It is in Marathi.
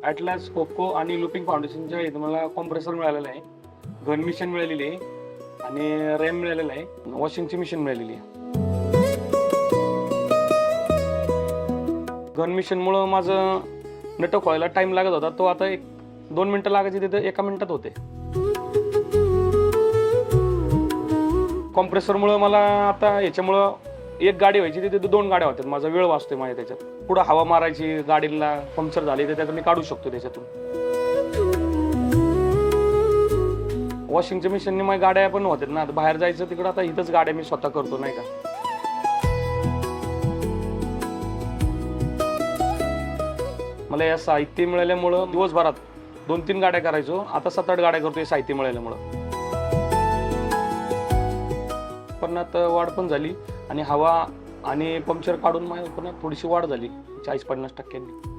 ॲटलास, कोको आणि लुपिंग फाउंडेशनच्या इथं मला कॉम्प्रेसर मिळालेला आहे, गन मिशन मिळालेली आहे आणि रॅम मिळालेला आहे, वॉशिंगची मशीन मिळालेली आहे. गन मिशनमुळं माझं नट खोळायला टाईम लागत होता, तो आता 1-2 मिनटं लागायची तिथं 1 मिनिटात होते. कॉम्प्रेसरमुळं मला आता ह्याच्यामुळं एक गाडी व्हायची तिथे 2 गाड्या होत्यात. माझा वेळ वाचतोय माझ्या त्याच्यात. पुढं हवा मारायची, गाडीला पंक्चर झाली तर त्याचं मी काढू शकतो त्याच्यातून. वॉशिंगच्या मशीनने माझ्या गाड्या पण होत्यात ना, बाहेर जायचं तिकडं, आता इथंच गाड्या मी स्वतः करतो नाही का. मला या साहित्य मिळाल्यामुळं दिवसभरात 2-3 गाड्या करायचो, आता 7-8 गाड्या करतोय साहित्य मिळाल्यामुळं. उत्पन्नात वाढ पण झाली आणि हवा आणि पंक्चर काढून पुन्हा थोडीशी वाढ झाली 40-50%.